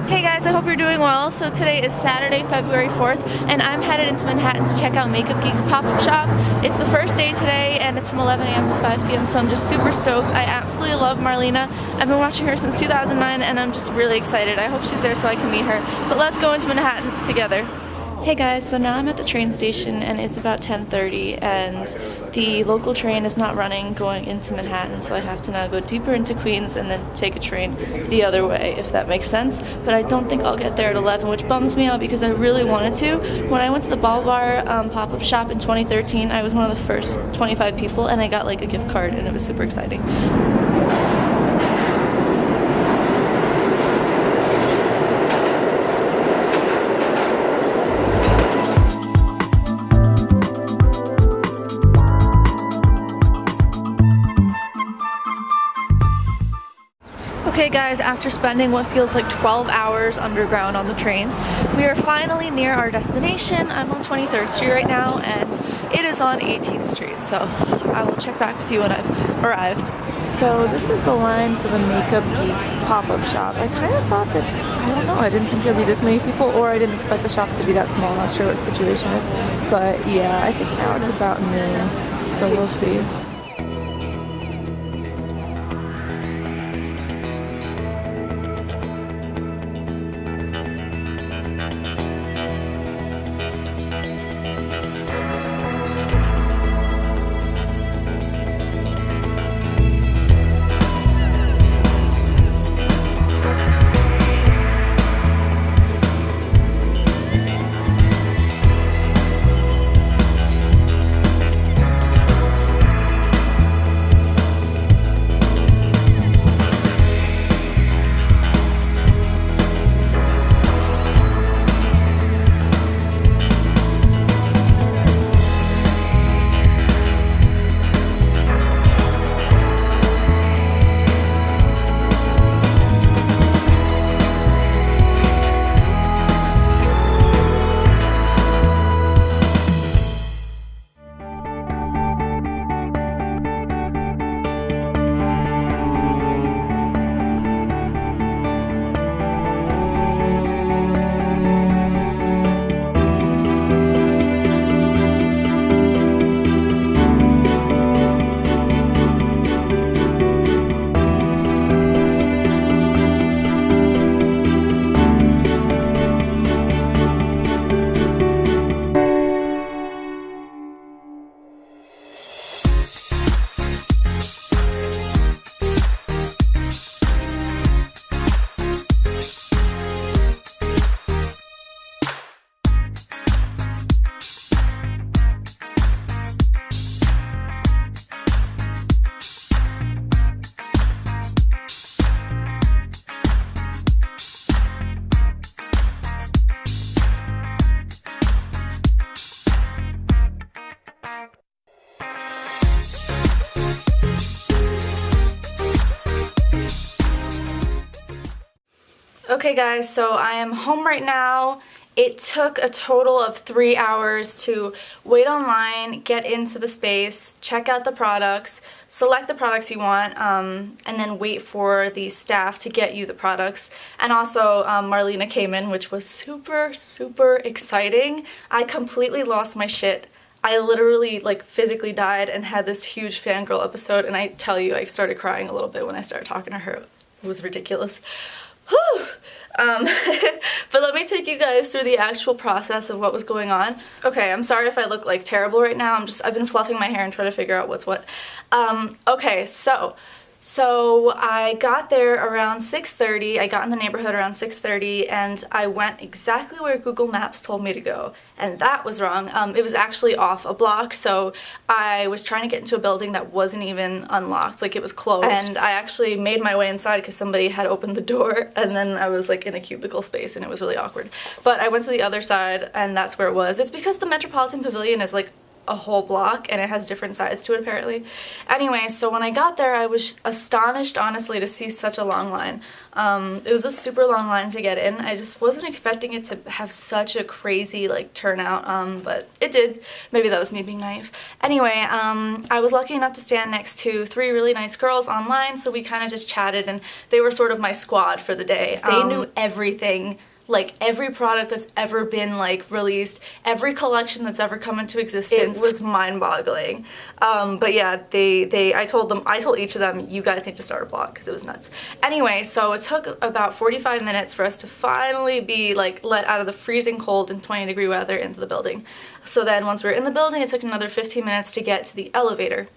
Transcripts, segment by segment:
Hey guys, I hope you're doing well. So today is Saturday, February 4th, and I'm headed into Manhattan to check out Makeup Geek's pop-up shop. It's the first day today, and it's from 11 a.m. to 5 p.m., so I'm just super stoked. I absolutely love Marlena. I've been watching her since 2009, and I'm just really excited. I hope she's there so I can meet her. But let's go into Manhattan together. Hey guys, so now I'm at the train station and it's about 10:30 and the local train is not running going into Manhattan, so I have to now go deeper into Queens and then take a train the other way, if that makes sense. But I don't think I'll get there at 11, which bums me out because I really wanted to. When I went to the Ball Bar pop-up shop in 2013, I was one of the first 25 people and I got like a gift card and it was super exciting. Okay guys, after spending what feels like 12 hours underground on the trains, we are finally near our destination. I'm on 23rd Street right now and it is on 18th Street, so I will check back with you when I've arrived. So this is the line for the Makeup Geek pop-up shop. I kind of thought that, I don't know, I didn't think there'd be this many people, or I didn't expect the shop to be that small. I'm not sure what the situation is, but yeah, I think now it's about noon, so we'll see. Okay guys, so I am home right now. It took a total of 3 hours to wait online, get into the space, check out the products, select the products you want, and then wait for the staff to get you the products. And also Marlena came in, which was super, super exciting. I completely lost my shit. I literally like physically died and had this huge fangirl episode, and I tell you, I started crying a little bit when I started talking to her. It was ridiculous. Whew. But let me take you guys through the actual process of what was going on. Okay, I'm sorry if I look like terrible right now. I've been fluffing my hair and trying to figure out what's what. Okay, so I got there around 6:30. I got in the neighborhood around 6:30 and I went exactly where Google Maps told me to go, and that was wrong. It was actually off a block, so I was trying to get into a building that wasn't even unlocked, like it was closed. And I actually made my way inside because somebody had opened the door, and then I was like in a cubicle space and it was really awkward. But I went to the other side and that's where it was. It's because the Metropolitan Pavilion is like a whole block, and it has different sides to it apparently. Anyway, so when I got there, I was astonished, honestly, to see such a long line. It was a super long line to get in. I just wasn't expecting it to have such a crazy like turnout, but it did. Maybe that was me being naive. Anyway, I was lucky enough to stand next to 3 really nice girls online, so we kind of just chatted, and they were sort of my squad for the day. They knew everything, like every product that's ever been like released, every collection that's ever come into existence. It was mind-boggling. But yeah, I told each of them, you guys need to start a blog, because it was nuts. Anyway, so it took about 45 minutes for us to finally be like let out of the freezing cold and 20-degree weather into the building. So then once we were in the building, it took another 15 minutes to get to the elevator.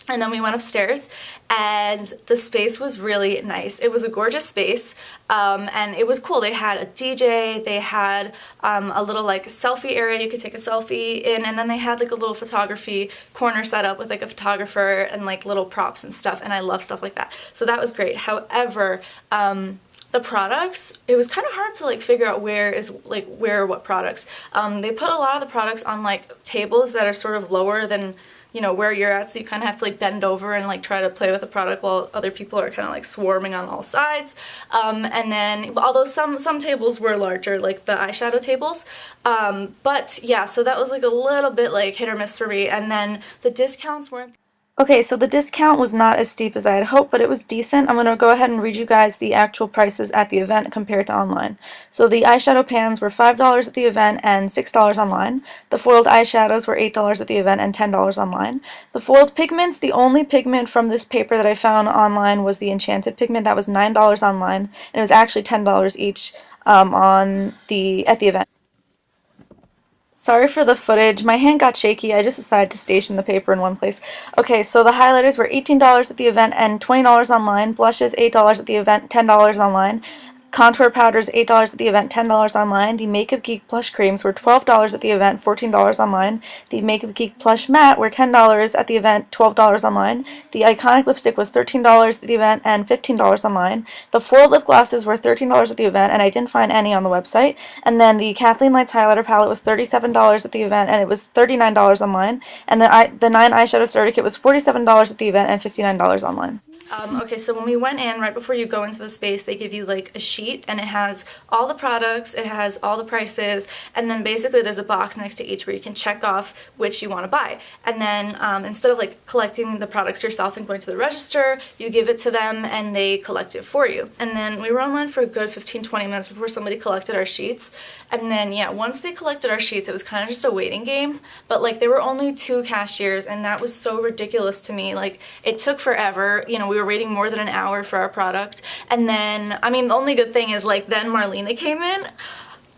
And then we went upstairs, and the space was really nice. It was a gorgeous space, and it was cool. They had a DJ, they had a little like selfie area you could take a selfie in, and then they had like a little photography corner set up with like a photographer and like little props and stuff, and I love stuff like that. So that was great. However, the products, it was kind of hard to like figure out where are what products. They put a lot of the products on like tables that are sort of lower than, you know, where you're at, so you kind of have to like bend over and like try to play with the product while other people are kind of like swarming on all sides. And then, although some tables were larger, like the eyeshadow tables, but yeah, so that was like a little bit like hit or miss for me. And then the discounts weren't. Okay, so the discount was not as steep as I had hoped, but it was decent. I'm going to go ahead and read you guys the actual prices at the event compared to online. So the eyeshadow pans were $5 at the event and $6 online. The foiled eyeshadows were $8 at the event and $10 online. The foiled pigments, the only pigment from this paper that I found online was the Enchanted pigment. That was $9 online, and it was actually $10 each at the event. Sorry for the footage, my hand got shaky, I just decided to station the paper in one place. Okay, so the highlighters were $18 at the event and $20 online, blushes $8 at the event, $10 online, contour powders $8 at the event, $10 online, the Makeup Geek plush creams were $12 at the event, $14 online, the Makeup Geek plush matte were $10 at the event, $12 online, the Iconic lipstick was $13 at the event and $15 online, the foiled lip glosses were $13 at the event, and I didn't find any on the website, and then the Kathleen Lights highlighter palette was $37 at the event and it was $39 online, and the 9 eyeshadow starter kit was $47 at the event and $59 online. Okay, so when we went in, right before you go into the space, they give you like a sheet, and it has all the products, it has all the prices, and then basically there's a box next to each where you can check off which you want to buy. And then instead of like collecting the products yourself and going to the register, you give it to them and they collect it for you. And then we were online for a good 15-20 minutes before somebody collected our sheets. And then yeah, once they collected our sheets, it was kind of just a waiting game, but like there were only 2 cashiers, and that was so ridiculous to me. Like it took forever, you know, we were waiting more than an hour for our product. And then, I mean, the only good thing is like then Marlena came in.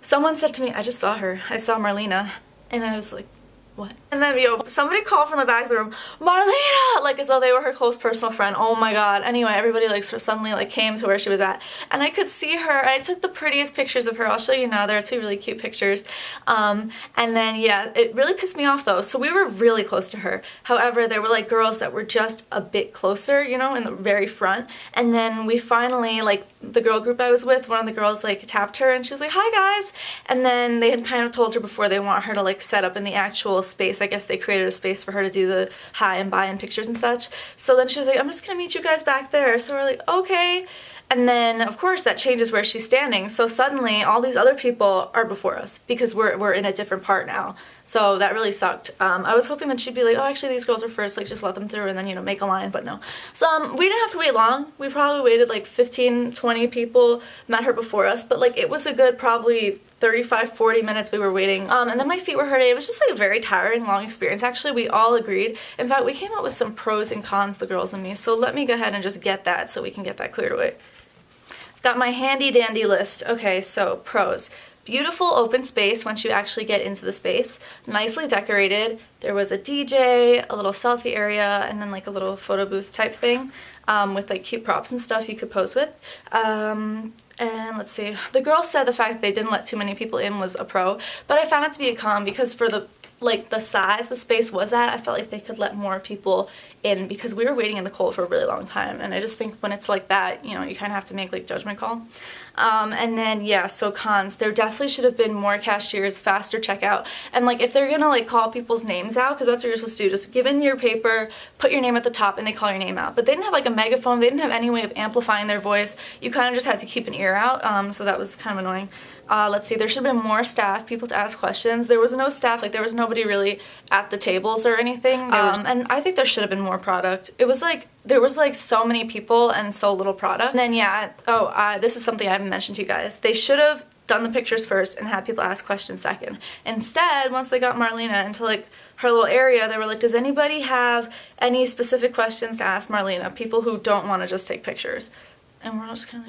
Someone said to me, I just saw her, I saw Marlena, and I was like, what? And then, somebody called from the back of the room, Marlena! Like, as though they were her close personal friend. Oh my god. Anyway, everybody, like, suddenly, like, came to where she was at. And I could see her. I took the prettiest pictures of her. I'll show you now. There are 2 really cute pictures. And then, yeah, it really pissed me off, though. So we were really close to her. However, there were, like, girls that were just a bit closer, you know, in the very front. And then we finally, like, the girl group I was with, one of the girls, like, tapped her, and she was like, hi, guys! And then they had kind of told her before they want her to, like, set up in the actual space. I guess they created a space for her to do the hi and bye and pictures and such. So then she was like, I'm just gonna meet you guys back there. So we're like, okay. And then, of course, that changes where she's standing. So suddenly, all these other people are before us because we're in a different part now. So that really sucked. I was hoping that she'd be like, oh, actually, these girls are first, like, just let them through and then, you know, make a line, but no. So we didn't have to wait long. We probably waited, like, 15, 20 people met her before us, but, like, it was a good probably 35, 40 minutes we were waiting. And then my feet were hurting. It was just, like, a very tiring, long experience. Actually, we all agreed. In fact, we came up with some pros and cons, the girls and me, so let me go ahead and just get that so we can get that cleared away. Got my handy dandy list. Okay, so pros. Beautiful open space once you actually get into the space. Nicely decorated. There was a DJ, a little selfie area, and then like a little photo booth type thing with like cute props and stuff you could pose with. And let's see. The girls said the fact that they didn't let too many people in was a pro, but I found it to be a con because for the size the space was at, I felt like they could let more people in because we were waiting in the cold for a really long time, and I just think when it's like that, you know, you kind of have to make like judgment call. And then yeah, so cons, there definitely should have been more cashiers, faster checkout, and like if they're gonna like call people's names out, because that's what you're supposed to do, just give in your paper, put your name at the top, and they call your name out. But they didn't have like a megaphone, they didn't have any way of amplifying their voice. You kind of just had to keep an ear out, so that was kind of annoying. Let's see, there should have been more staff, people to ask questions. There was no staff, like there was nobody really at the tables or anything. And I think there should have been more product. It was like, there was like so many people and so little product. And then yeah, this is something I haven't mentioned to you guys. They should have done the pictures first and had people ask questions second. Instead, once they got Marlena into like her little area, they were like, does anybody have any specific questions to ask Marlena? People who don't want to just take pictures. And we're all just kind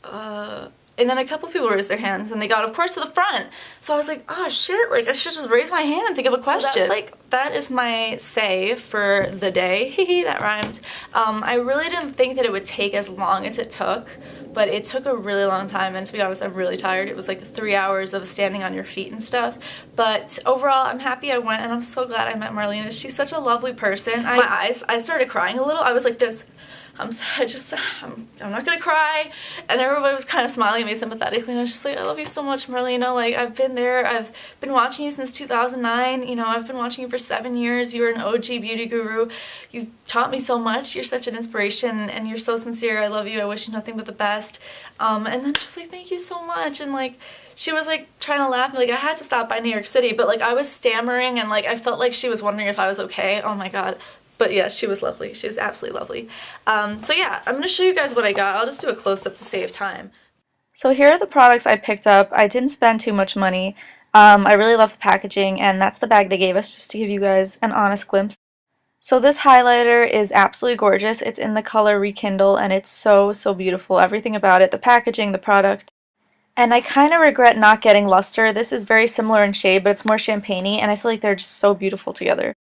of like, and then a couple people raised their hands and they got, of course, to the front. So I was like, oh shit, like I should just raise my hand and think of a question. So that's like, that is my say for the day. Hehe, that rhymed. I really didn't think that it would take as long as it took, but it took a really long time, and to be honest, I'm really tired. It was like 3 hours of standing on your feet and stuff. But overall, I'm happy I went, and I'm so glad I met Marlena. She's such a lovely person. I started crying a little. I was like this. I'm not gonna cry, and everybody was kind of smiling at me sympathetically, and I was just like, I love you so much, Marlena. Like, I've been there, I've been watching you since 2009, you know, I've been watching you for 7 years. You're an OG beauty guru. You've taught me so much. You're such an inspiration, and you're so sincere. I love you. I wish you nothing but the best. And then she was like, thank you so much, and like, she was like trying to laugh, and like I had to stop by New York City, but like I was stammering, and like I felt like she was wondering if I was okay. Oh my god. But yeah, she was lovely. She was absolutely lovely. So yeah, I'm going to show you guys what I got. I'll just do a close-up to save time. So here are the products I picked up. I didn't spend too much money. I really love the packaging, and that's the bag they gave us, just to give you guys an honest glimpse. So this highlighter is absolutely gorgeous. It's in the color Rekindle, and it's so, so beautiful. Everything about it, the packaging, the product. And I kind of regret not getting Luster. This is very similar in shade, but it's more champagne-y, and I feel like they're just so beautiful together.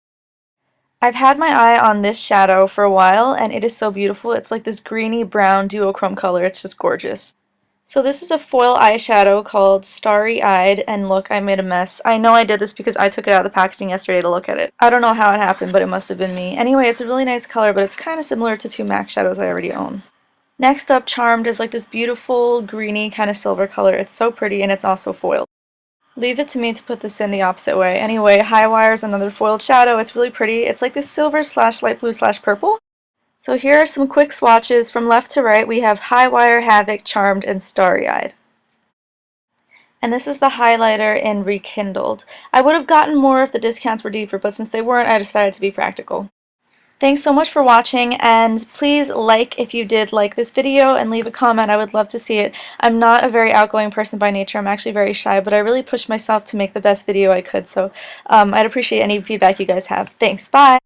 I've had my eye on this shadow for a while, and it is so beautiful. It's like this greeny brown duochrome color. It's just gorgeous. So this is a foil eyeshadow called Starry-Eyed, and look, I made a mess. I know I did this because I took it out of the packaging yesterday to look at it. I don't know how it happened, but it must have been me. Anyway, it's a really nice color, but it's kind of similar to two MAC shadows I already own. Next up, Charmed is like this beautiful greeny kind of silver color. It's so pretty, and it's also foiled. Leave it to me to put this in the opposite way. Anyway, High Wire is another foiled shadow. It's really pretty. It's like this silver / light blue / purple. So here are some quick swatches. From left to right, we have High Wire, Havoc, Charmed, and Starry-Eyed. And this is the highlighter in Rekindled. I would have gotten more if the discounts were deeper, but since they weren't, I decided to be practical. Thanks so much for watching, and please like if you did like this video and leave a comment. I would love to see it. I'm not a very outgoing person by nature. I'm actually very shy, but I really pushed myself to make the best video I could, so I'd appreciate any feedback you guys have. Thanks. Bye!